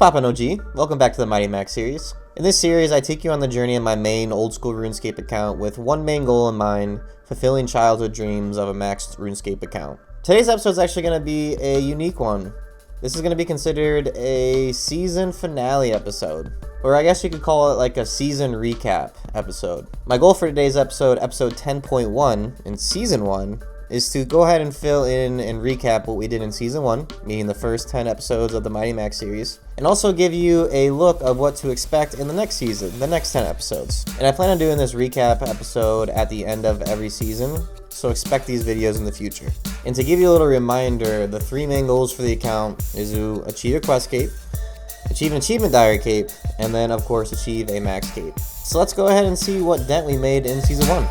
poppin' OG? Welcome back to the Mighty Max series. In this series, I take you on the journey in my main old school RuneScape account with one main goal in mind, fulfilling childhood dreams of a maxed RuneScape account. Today's episode is actually going to be a unique one. This is going to be considered a season finale episode, or I guess you could call it like a season recap episode. My goal for today's episode 10.1 in season 1, is to go ahead and fill in and recap what we did in season 1, meaning the first 10 episodes of the Mighty Max series, and also give you a look of what to expect in the next season, the next 10 episodes. And I plan on doing this recap episode at the end of every season, so expect these videos in the future. And to give you a little reminder, the 3 main goals for the account is to achieve a quest cape, achieve an achievement diary cape, and then of course achieve a max cape. So let's go ahead and see what dent we made in season 1.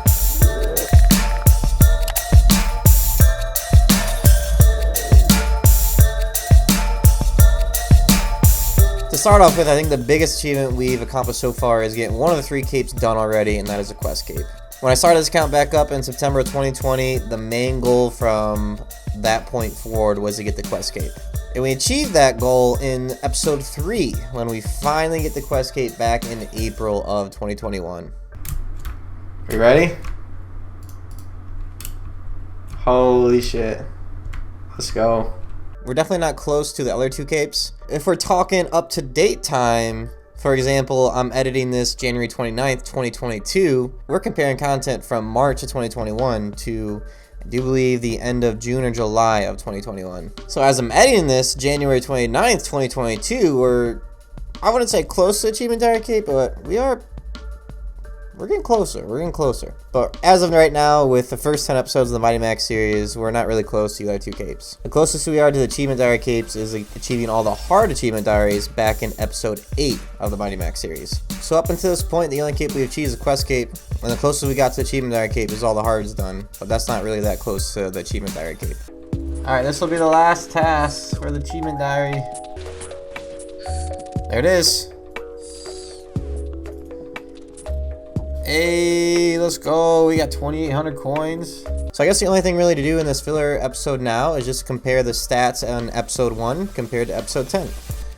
To start off with, I think the biggest achievement we've accomplished so far is getting one of the 3 capes done already, and that is a quest cape. When I started this account back up in September of 2020, the main goal from that point forward was to get the quest cape. And we achieved that goal in episode 3, when we finally get the quest cape back in April of 2021. Are you ready? Holy shit. Let's go. We're definitely not close to the other 2 capes. If we're talking up-to-date time, for example, I'm editing this January 29th, 2022, we're comparing content from March of 2021 to, I do believe, the end of June or July of 2021. So as I'm editing this, January 29th, 2022, I wouldn't say close to Achievement Diary Cape, but we're getting closer, But as of right now, with the first 10 episodes of the Mighty Max series, we're not really close to the other 2 capes. The closest we are to the Achievement Diary capes is achieving all the hard Achievement Diaries back in episode 8 of the Mighty Max series. So up until this point, the only cape we achieved is a quest cape, and the closest we got to the Achievement Diary cape is all the hards done, but that's not really that close to the Achievement Diary cape. Alright, this will be the last task for the Achievement Diary. There it is. Hey, let's go. We got 2,800 coins. So I guess the only thing really to do in this filler episode now is just compare the stats on episode 1 compared to episode 10.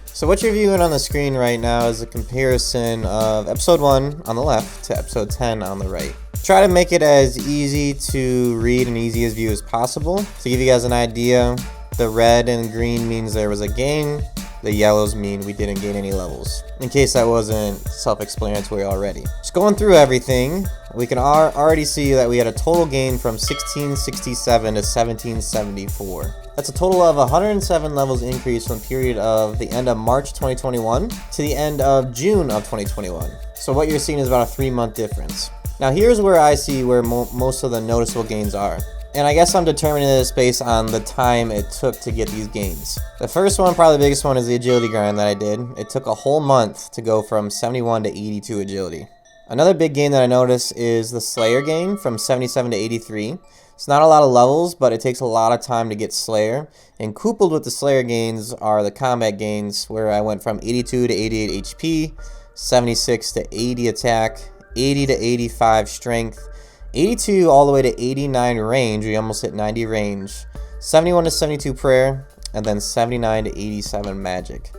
So what you're viewing on the screen right now is a comparison of episode 1 on the left to episode 10 on the right. Try to make it as easy to read and easy as view as possible. To give you guys an idea, the red and green means there was a gain. The yellows mean we didn't gain any levels, in case that wasn't self-explanatory already. Just going through everything, we can already see that we had a total gain from 1667 to 1774. That's a total of 107 levels increase from the period of the end of March 2021 to the end of June of 2021. So what you're seeing is about a 3-month difference. Now here's where I see where most of the noticeable gains are. And I guess I'm determining this based on the time it took to get these gains. The first one, probably the biggest one, is the agility grind that I did. It took a whole month to go from 71 to 82 agility. Another big gain that I noticed is the Slayer gain from 77 to 83. It's not a lot of levels, but it takes a lot of time to get Slayer. And coupled with the Slayer gains are the combat gains, where I went from 82 to 88 HP, 76 to 80 attack, 80 to 85 strength, 82 all the way to 89 range, we almost hit 90 range, 71 to 72 prayer, and then 79 to 87 magic.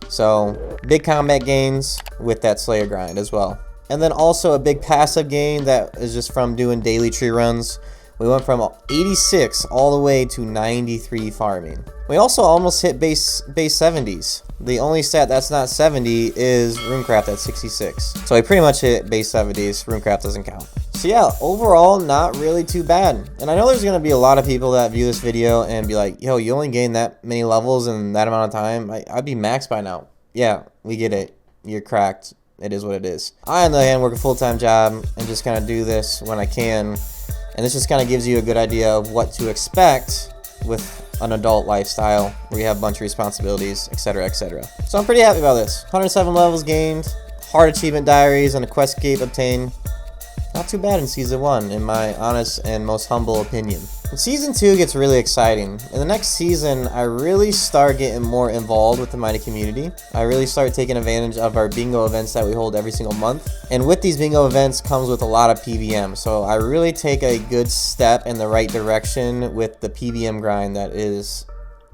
So big combat gains with that Slayer grind as well. And then also a big passive gain that is just from doing daily tree runs. We went from 86 all the way to 93 farming. We also almost hit base 70s. The only stat that's not 70 is RuneCraft at 66. So we pretty much hit base 70s. RuneCraft doesn't count. So yeah, overall, not really too bad. And I know there's going to be a lot of people that view this video and be like, yo, you only gained that many levels in that amount of time. I'd be maxed by now. Yeah, we get it. You're cracked. It is what it is. I, on the other hand, work a full-time job and just kind of do this when I can. And this just kind of gives you a good idea of what to expect with an adult lifestyle where you have a bunch of responsibilities, etc., etc. So I'm pretty happy about this. 107 levels gained, hard achievement diaries, and a quest cape obtained. Not too bad in season 1, in my honest and most humble opinion. And season 2 gets really exciting. In the next season, I really start getting more involved with the Mighty community. I really start taking advantage of our bingo events that we hold every single month. And with these bingo events comes with a lot of PVM. So I really take a good step in the right direction with the PVM grind that is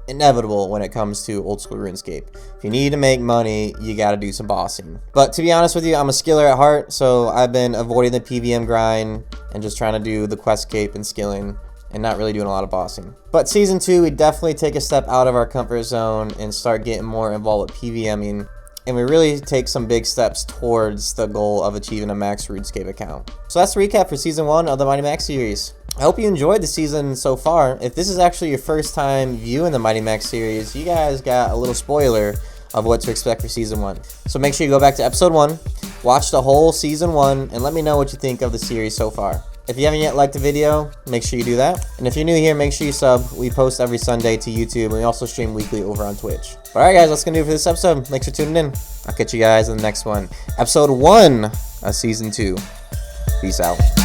inevitable when it comes to old school RuneScape. If you need to make money, you gotta do some bossing. But to be honest with you, I'm a skiller at heart, so I've been avoiding the PVM grind and just trying to do the questscape and skilling and not really doing a lot of bossing. But season 2, we definitely take a step out of our comfort zone and start getting more involved with PVMing, and we really take some big steps towards the goal of achieving a max RuneScape account. So that's the recap for season 1 of the Mightiee Max series. I hope you enjoyed the season so far. If this is actually your first time viewing the Mightiee Max series, you guys got a little spoiler of what to expect for season 1. So make sure you go back to episode 1, watch the whole season 1, and let me know what you think of the series so far. If you haven't yet liked the video, make sure you do that. And if you're new here, make sure you sub. We post every Sunday to YouTube, and we also stream weekly over on Twitch. But alright guys, that's gonna do it for this episode. Thanks for tuning in. I'll catch you guys in the next one. Episode 1 of season 2. Peace out.